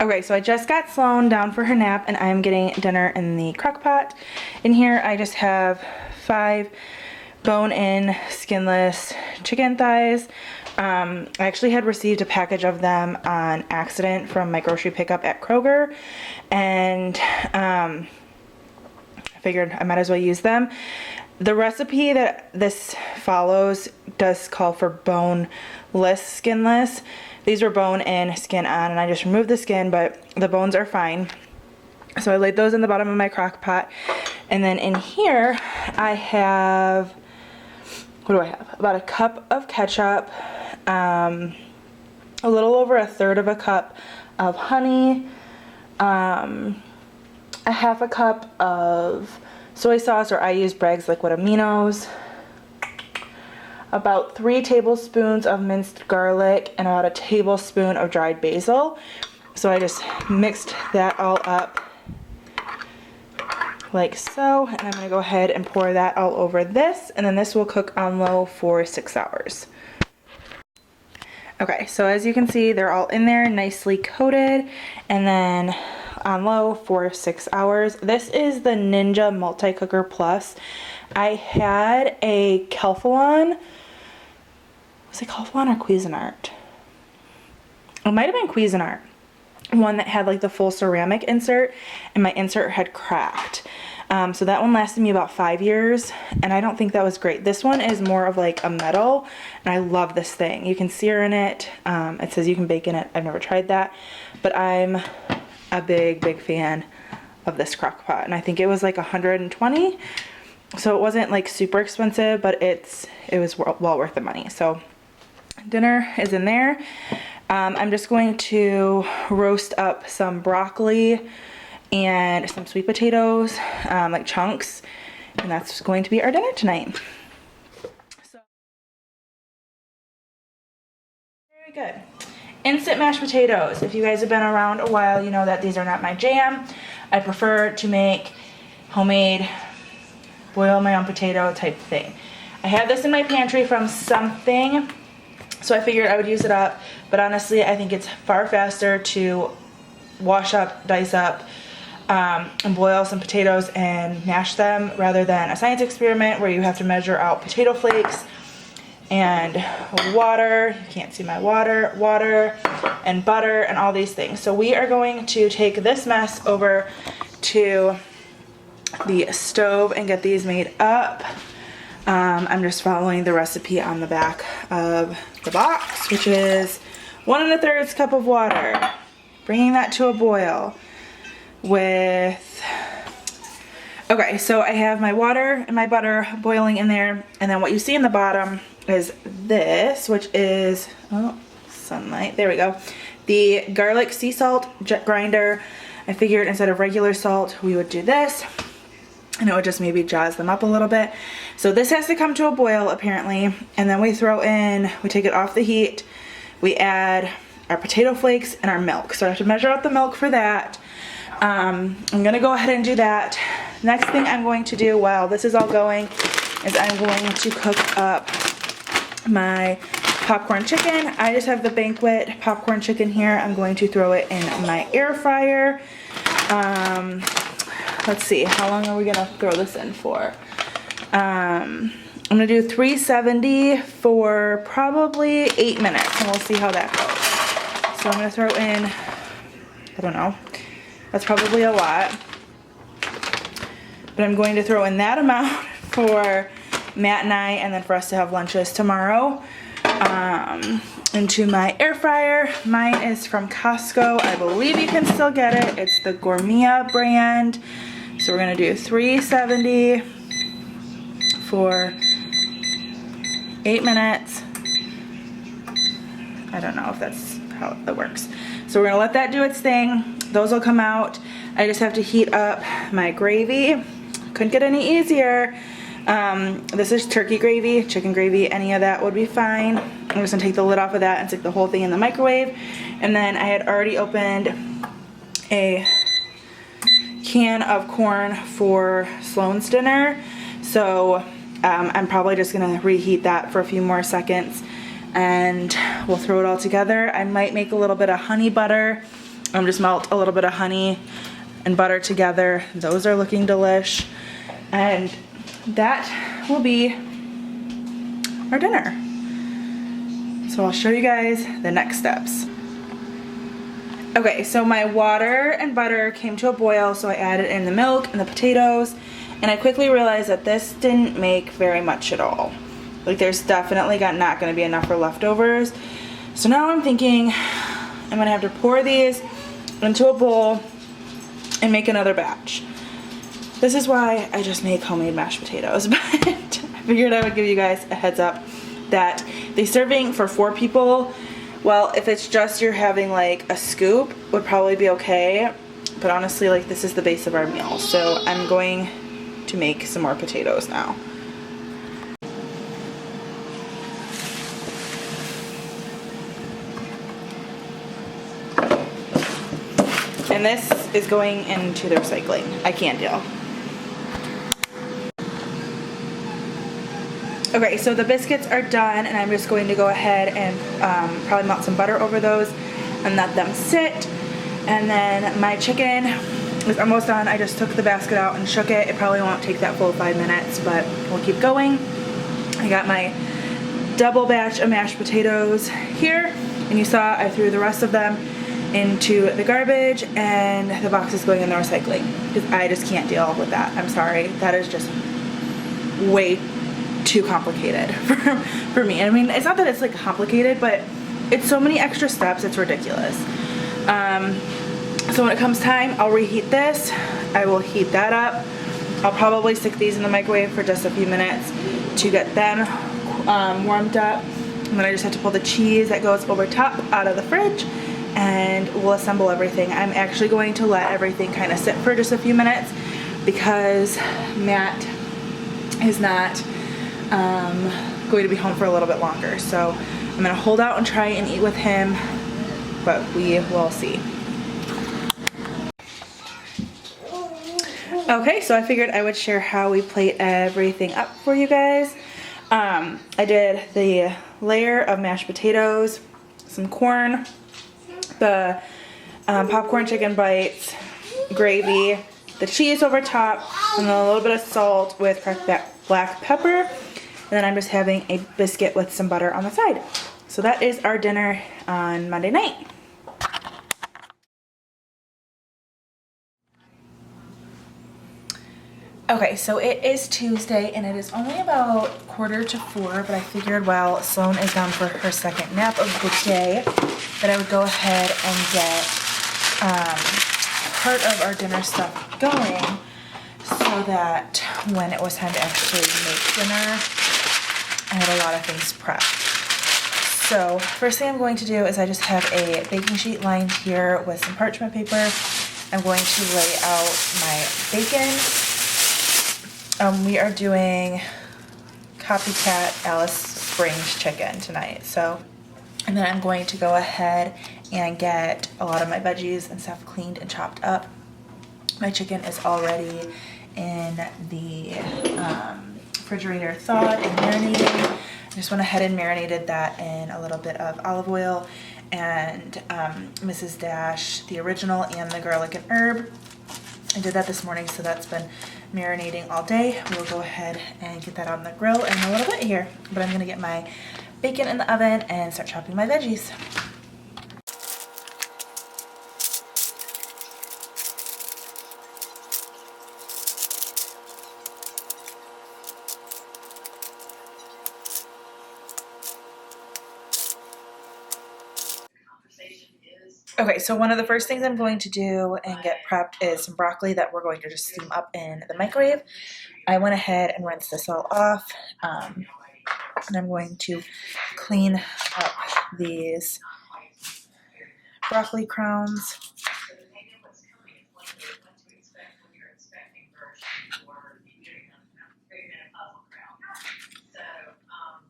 Okay, so I just got Sloan down for her nap and I'm getting dinner in the crock pot. In here I just have 5 bone-in, skinless chicken thighs. I actually had received a package of them on accident from my grocery pickup at Kroger, and I figured I might as well use them. The recipe that this follows does call for boneless, skinless. These were bone in, skin on, and I just removed the skin, but the bones are fine. So I laid those in the bottom of my crock pot. And then in here, I have, what do I have? About a cup of ketchup, a little over 1/3 cup of honey, a 1/2 cup of soy sauce, or I use Bragg's liquid aminos, about 3 tablespoons of minced garlic, and about a tablespoon of dried basil. So I just mixed that all up like so, and I'm gonna go ahead and pour that all over this, and then this will cook on low for 6 hours. Okay, so as you can see, they're all in there nicely coated, and then on low for 6 hours. This is the Ninja Multi-Cooker Plus. I had a Calphalon, was it Calphalon or Cuisinart? It might have been Cuisinart. One that had like the full ceramic insert, and my insert had cracked. So that one lasted me about 5 years, and I don't think that was great. This one is more of like a metal, and I love this thing. You can sear in it. It says you can bake in it. I've never tried that, but I'm a big fan of this crock pot, and I think it was like 120, so it wasn't like super expensive, but it was well worth the money. So dinner is in there. I'm just going to roast up some broccoli and some sweet potatoes, like chunks, and that's going to be our dinner tonight. So, very good. Instant mashed potatoes. If you guys have been around a while, you know that these are not my jam. I prefer to make homemade, boil my own potato type thing. I have this in my pantry from something, so I figured I would use it up, but honestly I think it's far faster to wash up, dice up, and boil some potatoes and mash them, rather than a science experiment where you have to measure out potato flakes and water, you can't see my water, and butter and all these things. So we are going to take this mess over to the stove and get these made up. I'm just following the recipe on the back of the box, which is 1 1/3 cup of water, bringing that to a boil with, okay, so I have my water and my butter boiling in there, and then what you see in the bottom is this, which is, oh, sunlight, there we go, the garlic sea salt grinder. I figured instead of regular salt we would do this, and it would just maybe jazz them up a little bit. So this has to come to a boil apparently, and then we take it off the heat, we add our potato flakes and our milk. So I have to measure out the milk for that. I'm gonna go ahead and do that. Next thing I'm going to do while this is all going is I'm going to cook up my popcorn chicken. I just have the Banquet popcorn chicken here. I'm going to throw it in my air fryer. Let's see, how long are we gonna throw this in for? I'm gonna do 370 for probably 8 minutes, and we'll see how that goes. So I'm gonna throw in, I don't know, that's probably a lot, but I'm going to throw in that amount for Matt and I, and then for us to have lunches tomorrow, into my air fryer. Mine is from Costco. I believe you can still get it. It's the Gourmet brand. So we're gonna do 370 for 8 minutes. I don't know if that's how it works. So we're gonna let that do its thing. Those will come out. I just have to heat up my gravy. Couldn't get any easier. This is turkey gravy, chicken gravy, any of that would be fine. I'm just gonna take the lid off of that and stick the whole thing in the microwave. And then I had already opened a can of corn for Sloan's dinner, so I'm probably just gonna reheat that for a few more seconds, and we'll throw it all together. I might make a little bit of honey butter I'm just melt a little bit of honey and butter together. Those are looking delish. And that will be our dinner. So I'll show you guys the next steps. Okay, so my water and butter came to a boil, so I added in the milk and the potatoes, and I quickly realized that this didn't make very much at all. Like, there's definitely not gonna be enough for leftovers. So now I'm thinking I'm gonna have to pour these into a bowl and make another batch. This is why I just make homemade mashed potatoes, but I figured I would give you guys a heads up that the serving for 4 people, well, if it's just you're having like a scoop, would probably be okay. But honestly, like, this is the base of our meal. So I'm going to make some more potatoes now. And this is going into the recycling. I can't deal. Okay, so the biscuits are done, and I'm just going to go ahead and probably melt some butter over those and let them sit. And then my chicken is almost done. I just took the basket out and shook it. It probably won't take that full 5 minutes, but we'll keep going. I got my double batch of mashed potatoes here, and you saw I threw the rest of them into the garbage, and the box is going in the recycling because I just can't deal with that. I'm sorry. That is just way too complicated for me. I mean, it's not that it's like complicated, but it's so many extra steps, it's ridiculous. So when it comes time, I'll reheat this. I will heat that up. I'll probably stick these in the microwave for just a few minutes to get them warmed up. And then I just have to pull the cheese that goes over top out of the fridge, and we'll assemble everything. I'm actually going to let everything kind of sit for just a few minutes because Matt is not going to be home for a little bit longer. So I'm gonna hold out and try and eat with him, but we will see. Okay, so I figured I would share how we plate everything up for you guys. I did the layer of mashed potatoes, some corn, the popcorn chicken bites, gravy, the cheese over top, and then a little bit of salt with cracked black pepper. And then I'm just having a biscuit with some butter on the side. So that is our dinner on Monday night. Okay, so it is Tuesday, and it is only about 3:45, but I figured while Sloan is down for her second nap of the day, that I would go ahead and get part of our dinner stuff going, so that when it was time to actually make dinner, I had a lot of things prepped. So first thing I'm going to do is I just have a baking sheet lined here with some parchment paper. I'm going to lay out my bacon. We are doing copycat Alice Springs chicken tonight. So, and then I'm going to go ahead and get a lot of my veggies and stuff cleaned and chopped up. My chicken is already in the refrigerator thawed and marinated. I just went ahead and marinated that in a little bit of olive oil and Mrs. Dash, the original, and the garlic and herb. I did that this morning, so that's been marinating all day. We'll go ahead and get that on the grill in a little bit here. But I'm gonna get my bacon in the oven and start chopping my veggies. Okay, so one of the first things I'm going to do and get prepped is some broccoli that we're going to just steam up in the microwave. I went ahead and rinsed this all off, and I'm going to clean up these broccoli crowns.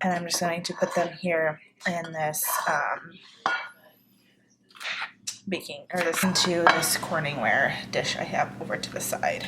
And I'm just going to put them here in this into this Corningware dish I have over to the side.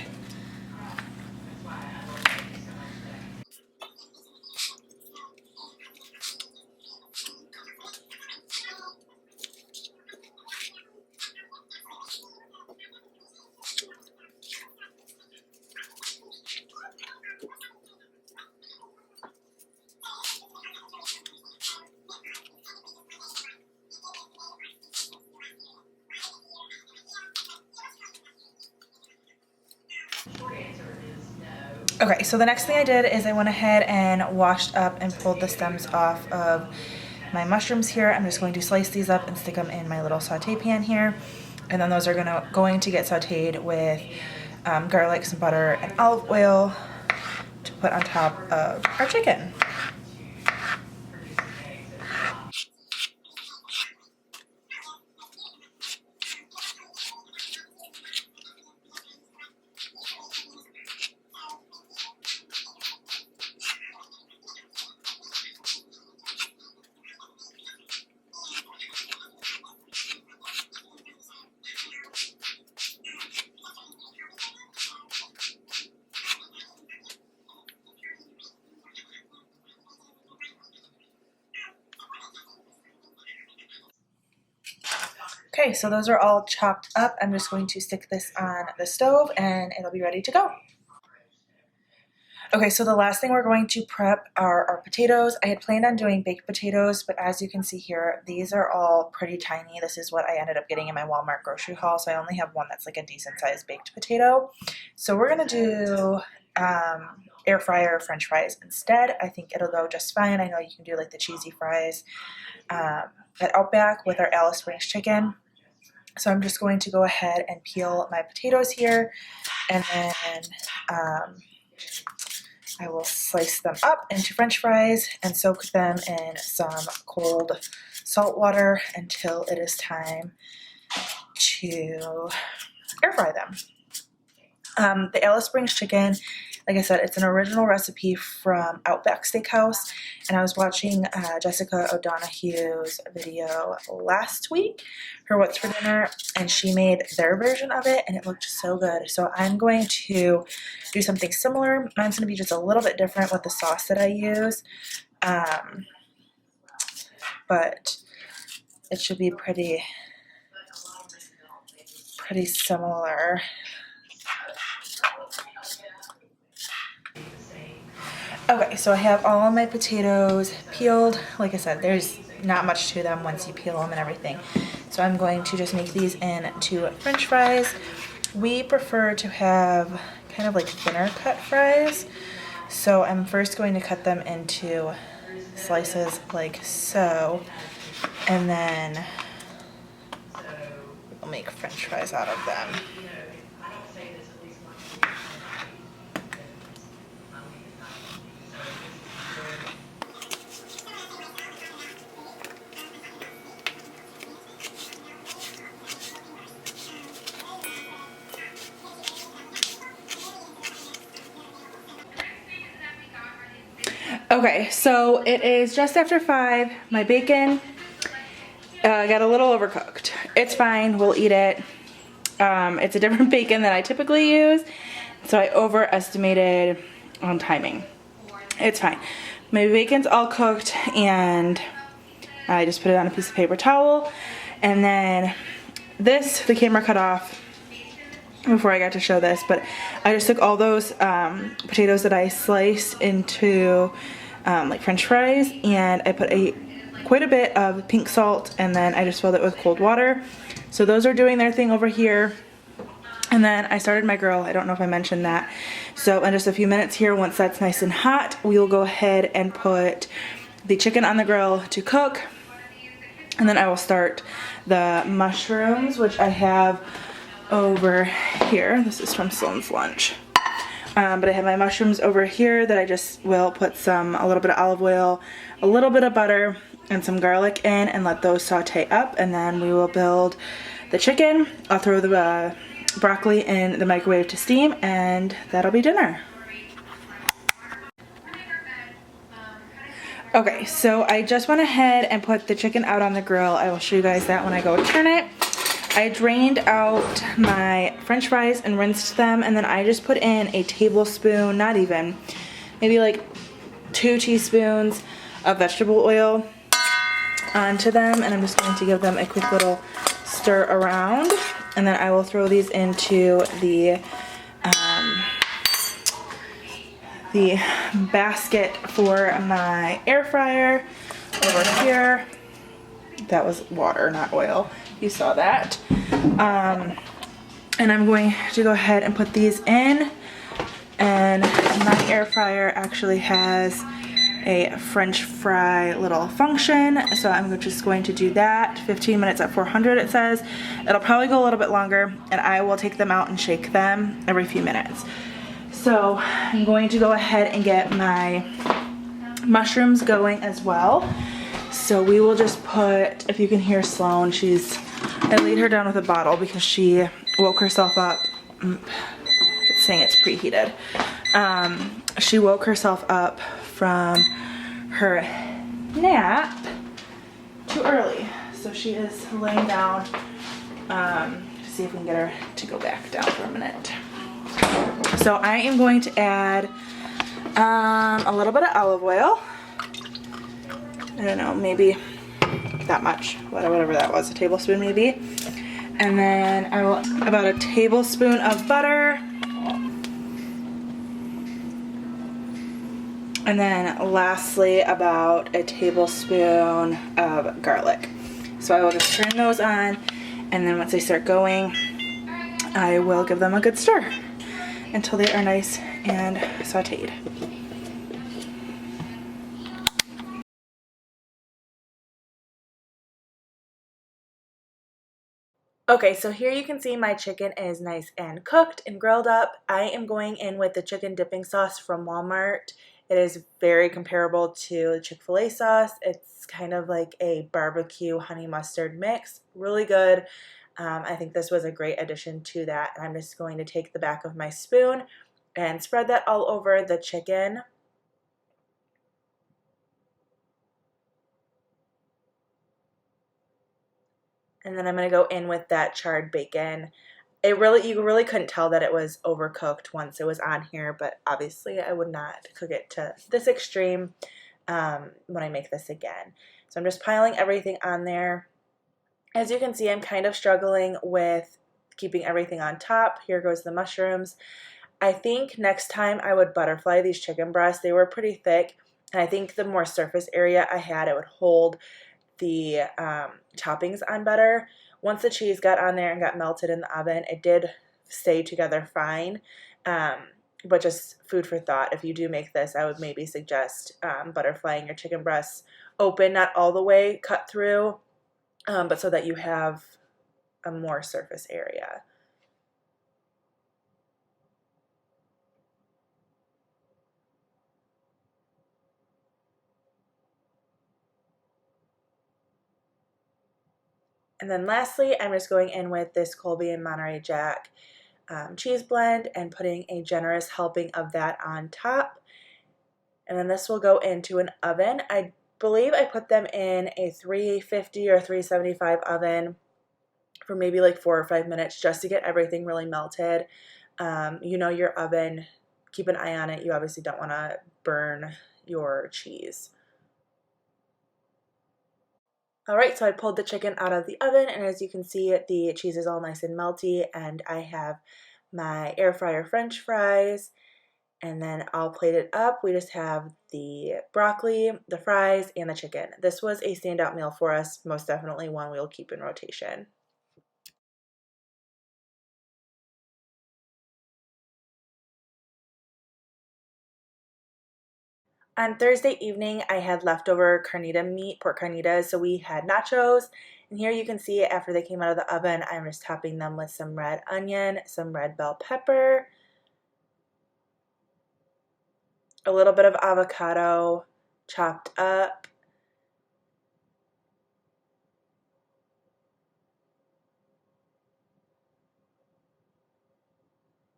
Okay, so the next thing I did is I went ahead and washed up and pulled the stems off of my mushrooms here. I'm just going to slice these up and stick them in my little saute pan here. And then those are going to get sauteed with garlic, some butter, and olive oil to put on top of our chicken. Okay, so those are all chopped up. I'm just going to stick this on the stove and it'll be ready to go. Okay, so the last thing we're going to prep are our potatoes. I had planned on doing baked potatoes, but as you can see here, these are all pretty tiny. This is what I ended up getting in my Walmart grocery haul, so I only have one that's like a decent sized baked potato. So we're gonna do air fryer French fries instead. I think it'll go just fine. I know you can do like the cheesy fries at Outback with our Alice Springs chicken. So I'm just going to go ahead and peel my potatoes here, and then I will slice them up into French fries and soak them in some cold salt water until it is time to air fry them. The Alice Springs chicken, like I said, it's an original recipe from Outback Steakhouse, and I was watching Jessica O'Donoghue's video last week, her What's for Dinner, and she made their version of it, and it looked so good. So I'm going to do something similar. Mine's going to be just a little bit different with the sauce that I use, but it should be pretty similar. Okay, so I have all my potatoes peeled. Like I said, there's not much to them once you peel them and everything. So I'm going to just make these into French fries. We prefer to have kind of like thinner cut fries. So I'm first going to cut them into slices like so, and then we'll make French fries out of them. Okay, so it is just after 5. My bacon got a little overcooked. It's fine, we'll eat it. It's a different bacon than I typically use, so I overestimated on timing. It's fine. My bacon's all cooked, and I just put it on a piece of paper towel, and then the camera cut off before I got to show this, but I just took all those potatoes that I sliced into like French fries, and I put quite a bit of pink salt, and then I just filled it with cold water. So those are doing their thing over here, and then I started my grill. I don't know if I mentioned that. So in just a few minutes here, once that's nice and hot, we will go ahead and put the chicken on the grill to cook, and then I will start the mushrooms, which I have over here. This is from Sloan's lunch. But I have my mushrooms over here that I just will put a little bit of olive oil, a little bit of butter, and some garlic in, and let those saute up, and then we will build the chicken. I'll throw the broccoli in the microwave to steam, and that'll be dinner. Okay, so I just went ahead and put the chicken out on the grill. I will show you guys that when I go turn it. I drained out my French fries and rinsed them, and then I just put in a tablespoon, not even, maybe like 2 teaspoons of vegetable oil onto them, and I'm just going to give them a quick little stir around, and then I will throw these into the basket for my air fryer over here. That was water, not oil. You saw that. And I'm going to go ahead and put these in and my air fryer actually has a French fry little function, so I'm just going to do that. 15 minutes at 400 it says. It'll probably go a little bit longer, and I will take them out and shake them every few minutes. So I'm going to go ahead and get my mushrooms going as well. So we will just put, if you can hear Sloan, I laid her down with a bottle because she woke herself up. It's saying it's preheated. She woke herself up from her nap too early. So she is laying down to see if we can get her to go back down for a minute. So I am going to add a little bit of olive oil. I don't know, maybe that much, whatever that was, a tablespoon maybe. And then I will, about a tablespoon of butter. And then lastly, about a tablespoon of garlic. So I will just turn those on, and then once they start going, I will give them a good stir until they are nice and sauteed. Okay, so here you can see my chicken is nice and cooked and grilled up. I am going in with the chicken dipping sauce from Walmart. It is very comparable to the Chick-fil-A sauce. It's kind of like a barbecue honey mustard mix. Really good. I think this was a great addition to that. I'm just going to take the back of my spoon and spread that all over the chicken. And then I'm going to go in with that charred bacon. You really couldn't tell that it was overcooked once it was on here, but obviously I would not cook it to this extreme when I make this again. So I'm just piling everything on there. As you can see, I'm kind of struggling with keeping everything on top. Here goes the mushrooms. I think next time I would butterfly these chicken breasts. They were pretty thick, and I think the more surface area I had, it would hold the toppings on better. Once the cheese got on there and got melted in the oven, it did stay together fine. But just food for thought. If you do make this, I would maybe suggest butterflying your chicken breasts open, not all the way cut through, but so that you have a more surface area. And then lastly, I'm just going in with this Colby and Monterey Jack cheese blend and putting a generous helping of that on top. And then this will go into an oven. I believe I put them in a 350 or 375 oven for maybe like 4 or 5 minutes just to get everything really melted. You know your oven, keep an eye on it. You obviously don't want to burn your cheese. Alright, so I pulled the chicken out of the oven, and as you can see, the cheese is all nice and melty, and I have my air fryer French fries, and then I'll plate it up. We just have the broccoli, the fries, and the chicken. This was a standout meal for us, most definitely one we'll keep in rotation. On Thursday evening, I had leftover carnita meat, pork carnitas, so we had nachos. And here you can see after they came out of the oven, I'm just topping them with some red onion, some red bell pepper, a little bit of avocado chopped up,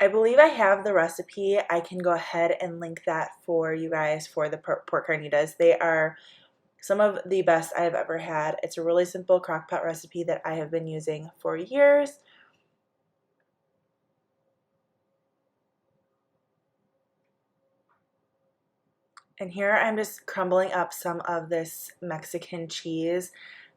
I believe I have the recipe. I can go ahead and link that for you guys for the pork carnitas. They are some of the best I've ever had. It's a really simple crock pot recipe that I have been using for years. And here I'm just crumbling up some of this Mexican cheese.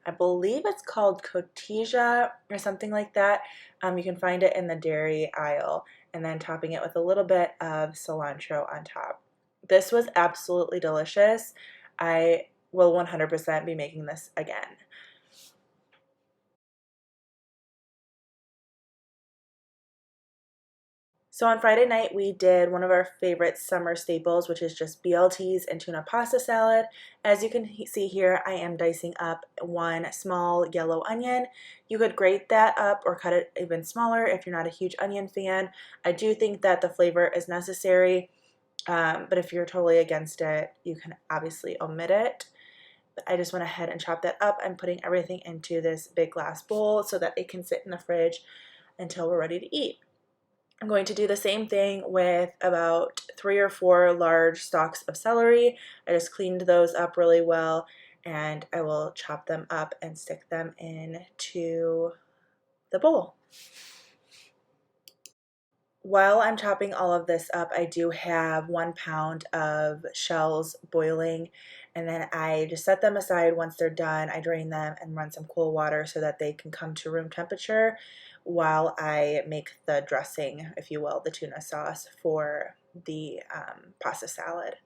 I believe it's called cotija or something like that. You can find it in the dairy aisle, and then topping it with a little bit of cilantro on top. This was absolutely delicious. I will 100% be making this again. So on Friday night, we did one of our favorite summer staples, which is just BLTs and tuna pasta salad. As you can see here, I am dicing up one small yellow onion. You could grate that up or cut it even smaller if you're not a huge onion fan. I do think that the flavor is necessary, but if you're totally against it, you can obviously omit it. But I just went ahead and chopped that up. I'm putting everything into this big glass bowl so that it can sit in the fridge until we're ready to eat. I'm going to do the same thing with about 3 or 4 large stalks of celery. I just cleaned those up really well, and I will chop them up and stick them into the bowl. While I'm chopping all of this up, I do have 1 pound of shells boiling, and then I just set them aside. Once they're done, I drain them and run some cool water so that they can come to room temperature while I make the dressing, if you will, the tuna sauce for the pasta salad.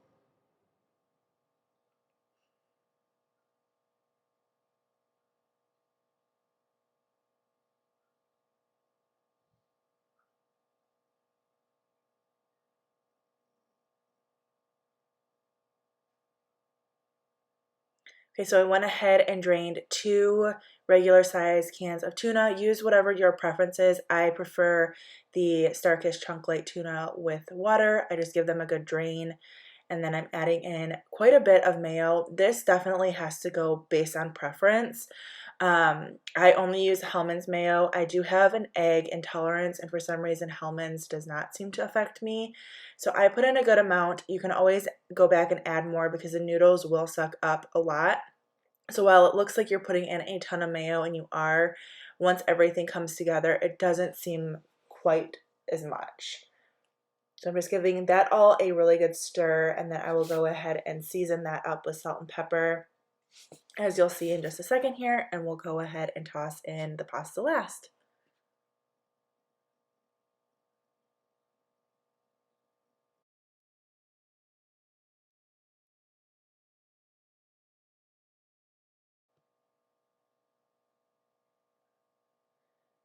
Okay, so I went ahead and drained 2 regular size cans of tuna. Use whatever your preference is. I prefer the Starkish Chunk Light tuna with water. I just give them a good drain, and then I'm adding in quite a bit of mayo. This definitely has to go based on preference. I only use Hellmann's mayo. I do have an egg intolerance, and for some reason Hellmann's does not seem to affect me. So I put in a good amount. You can always go back and add more because the noodles will suck up a lot. So while it looks like you're putting in a ton of mayo, and you are, once everything comes together, it doesn't seem quite as much. So I'm just giving that all a really good stir, and then I will go ahead and season that up with salt and pepper, as you'll see in just a second here, and we'll go ahead and toss in the pasta last.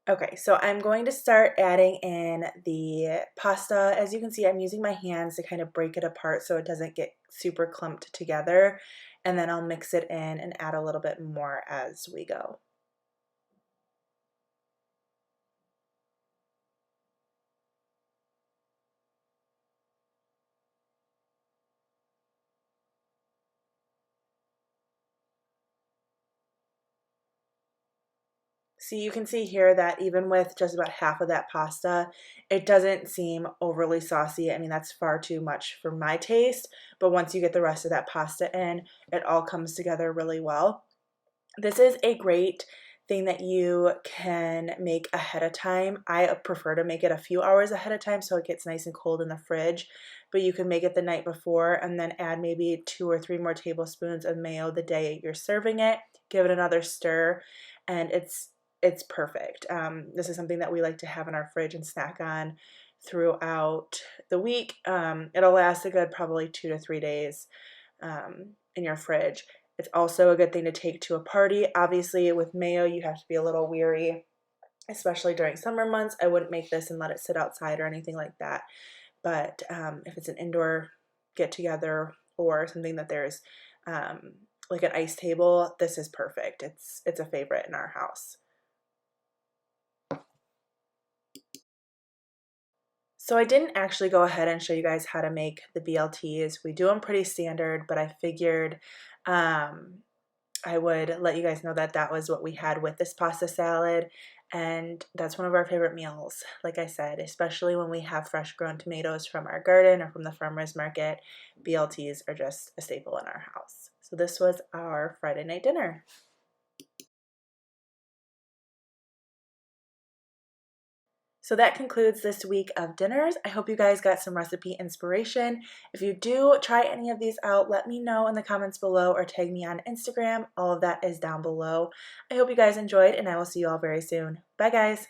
Okay, so I'm going to start adding in the pasta. As you can see, I'm using my hands to kind of break it apart so it doesn't get super clumped together, and then I'll mix it in and add a little bit more as we go. So you can see here that even with just about half of that pasta, it doesn't seem overly saucy. I mean, that's far too much for my taste, but once you get the rest of that pasta in, it all comes together really well. This is a great thing that you can make ahead of time. I prefer to make it a few hours ahead of time so it gets nice and cold in the fridge, but you can make it the night before and then add maybe 2 or 3 more tablespoons of mayo the day you're serving it. Give it another stir, and it's perfect. This is something that we like to have in our fridge and snack on throughout the week. It'll last a good probably 2 to 3 days in your fridge. It's also a good thing to take to a party. Obviously, with mayo, you have to be a little weary, especially during summer months. I wouldn't make this and let it sit outside or anything like that. But if it's an indoor get-together or something that there's like an ice table, this is perfect. It's a favorite in our house. So I didn't actually go ahead and show you guys how to make the BLTs. We do them pretty standard, but I figured I would let you guys know that that was what we had with this pasta salad, and that's one of our favorite meals, like I said, especially when we have fresh grown tomatoes from our garden or from the farmer's market. BLTs are just a staple in our house. So this was our Friday night dinner. So that concludes this week of dinners. I hope you guys got some recipe inspiration. If you do try any of these out, let me know in the comments below or tag me on Instagram. All of that is down below. I hope you guys enjoyed, and I will see you all very soon. Bye, guys.